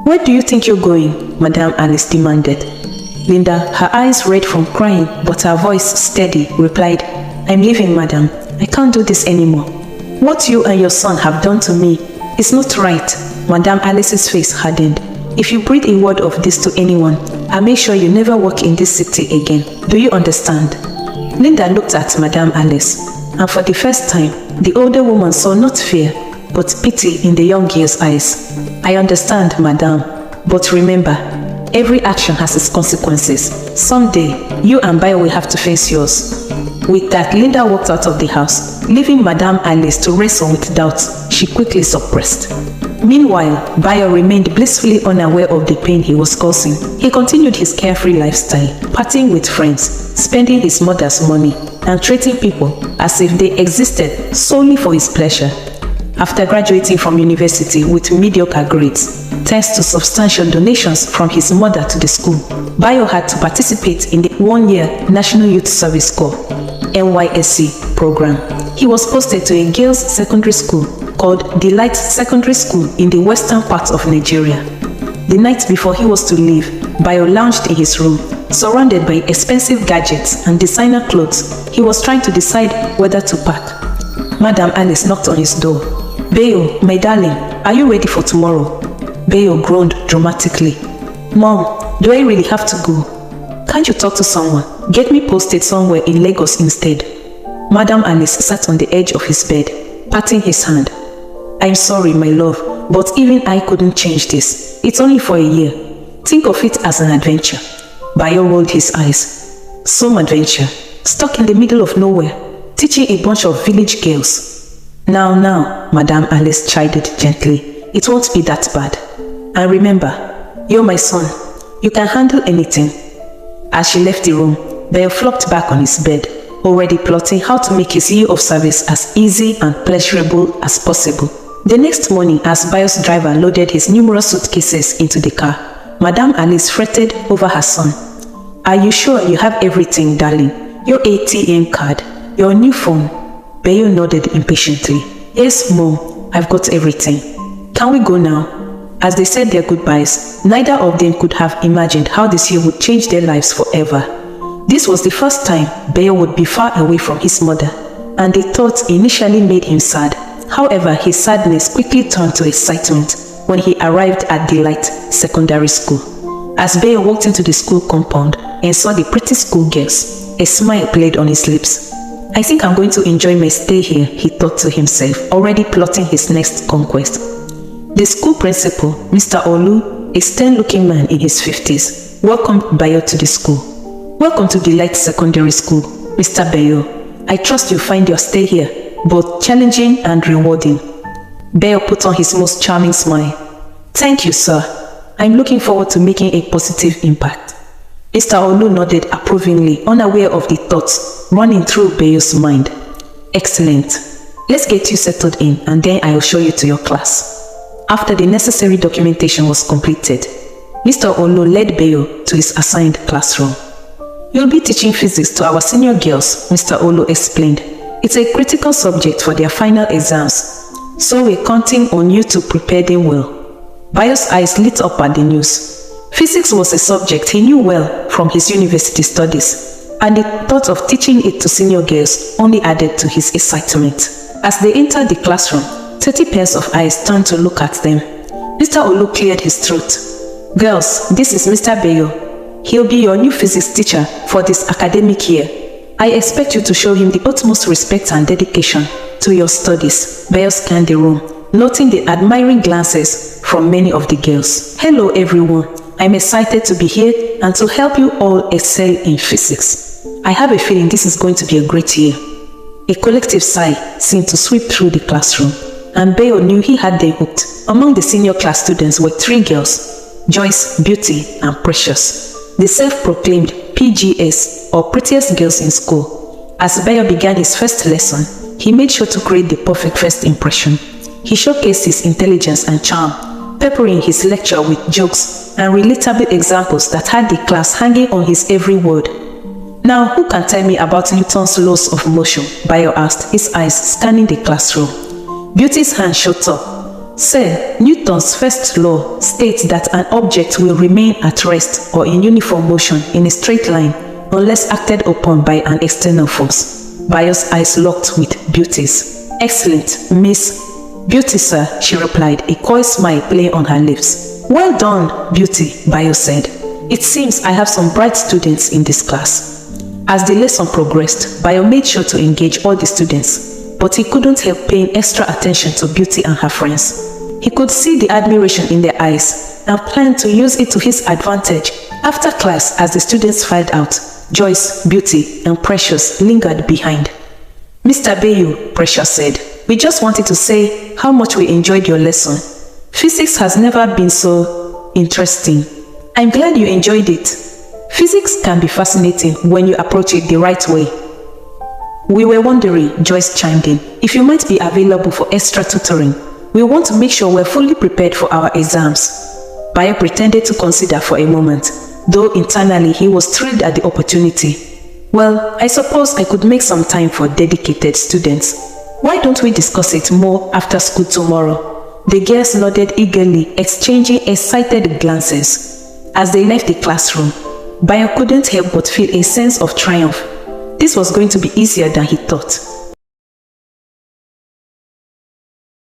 Where do you think you're going? Madame Alice demanded. Linda, her eyes red from crying, but her voice steady, replied, I'm leaving, madam. I can't do this anymore. What you and your son have done to me is not right. Madame Alice's face hardened. If you breathe a word of this to anyone, I'll make sure you never walk in this city again. Do you understand? Linda looked at Madame Alice, and for the first time, the older woman saw not fear, but pity in the young girl's eyes. I understand, madam, but remember, every action has its consequences. Someday, you and Bayo will have to face yours. With that, Linda walked out of the house, leaving Madame Alice to wrestle with doubts she quickly suppressed. Meanwhile, Bayo remained blissfully unaware of the pain he was causing. He continued his carefree lifestyle, partying with friends, spending his mother's money, and treating people as if they existed solely for his pleasure. After graduating from university with mediocre grades, thanks to substantial donations from his mother to the school, Bayo had to participate in the one-year National Youth Service Corps (NYSC) program. He was posted to a girls' secondary school called Delight Secondary School in the western part of Nigeria. The night before he was to leave, Bayo lounged in his room, surrounded by expensive gadgets and designer clothes. He was trying to decide whether to pack. Madame Alice knocked on his door. Bayo, my darling, are you ready for tomorrow? Bayo groaned dramatically. Mom, do I really have to go? Can't you talk to someone? Get me posted somewhere in Lagos instead. Madame Alice sat on the edge of his bed, patting his hand. I'm sorry, my love, but even I couldn't change this. It's only for a year. Think of it as an adventure. Bayo rolled his eyes. Some adventure. Stuck in the middle of nowhere, teaching a bunch of village girls. Now, Madame Alice chided gently. It won't be that bad. And remember, you're my son. You can handle anything. As she left the room, Bayo flopped back on his bed, already plotting how to make his year of service as easy and pleasurable as possible. The next morning, as Bayo's driver loaded his numerous suitcases into the car, Madame Alice fretted over her son. Are you sure you have everything, darling? Your ATM card, your new phone? Bayo nodded impatiently. Yes, Mom, I've got everything. Can we go now? As they said their goodbyes, neither of them could have imagined how this year would change their lives forever. This was the first time Bayo would be far away from his mother, and the thought initially made him sad. However, his sadness quickly turned to excitement when he arrived at Delight Secondary School. As Bayo walked into the school compound and saw the pretty schoolgirls, a smile played on his lips. I think I'm going to enjoy my stay here, he thought to himself, already plotting his next conquest. The school principal, Mr. Olu, a stern-looking man in his 50s, welcomed Bayo to the school. Welcome to Delight Secondary School, Mr. Bayo. I trust you find your stay here both challenging and rewarding. Bayo put on his most charming smile. Thank you, sir. I'm looking forward to making a positive impact. Mr. Olu nodded approvingly, unaware of the thoughts running through Bayo's mind. Excellent. Let's get you settled in and then I'll show you to your class. After the necessary documentation was completed, Mr. Olu led Bayo to his assigned classroom. You'll be teaching physics to our senior girls, Mr. Olu explained. It's a critical subject for their final exams, so we're counting on you to prepare them well. Bayo's eyes lit up at the news. Physics was a subject he knew well from his university studies, and the thought of teaching it to senior girls only added to his excitement. As they entered the classroom, 30 pairs of eyes turned to look at them. Mr. Olu cleared his throat. Girls, this is Mr. Bayo. He'll be your new physics teacher for this academic year. I expect you to show him the utmost respect and dedication to your studies. Bayo scanned the room, noting the admiring glances from many of the girls. Hello everyone. I'm excited to be here and to help you all excel in physics. I have a feeling this is going to be a great year. A collective sigh seemed to sweep through the classroom, and Bayo knew he had them hooked. Among the senior class students were 3 girls, Joyce, Beauty, and Precious, the self-proclaimed PGS, or prettiest girls in school. As Bayo began his first lesson, he made sure to create the perfect first impression. He showcased his intelligence and charm, peppering his lecture with jokes and relatable examples that had the class hanging on his every word. Now, who can tell me about Newton's laws of motion? Bayo asked, his eyes scanning the classroom. Beauty's hand shot up. Sir, Newton's first law states that an object will remain at rest or in uniform motion in a straight line unless acted upon by an external force. Bayo's eyes locked with Beauty's. Excellent, Miss. Beauty, sir, she replied, a coy smile playing on her lips. Well done, Beauty, Bayo said. It seems I have some bright students in this class. As the lesson progressed, Bayo made sure to engage all the students, but he couldn't help paying extra attention to Beauty and her friends. He could see the admiration in their eyes and planned to use it to his advantage. After class, as the students filed out, Joyce, Beauty, and Precious lingered behind. Mr. Bayo, Precious said, we just wanted to say how much we enjoyed your lesson. Physics has never been so interesting. I'm glad you enjoyed it. Physics can be fascinating when you approach it the right way. We were wondering, Joyce chimed in, if you might be available for extra tutoring. We want to make sure we're fully prepared for our exams. Bayo pretended to consider for a moment, though internally he was thrilled at the opportunity. Well, I suppose I could make some time for dedicated students. Why don't we discuss it more after school tomorrow? The girls nodded eagerly, exchanging excited glances. As they left the classroom, Bayo couldn't help but feel a sense of triumph. This was going to be easier than he thought.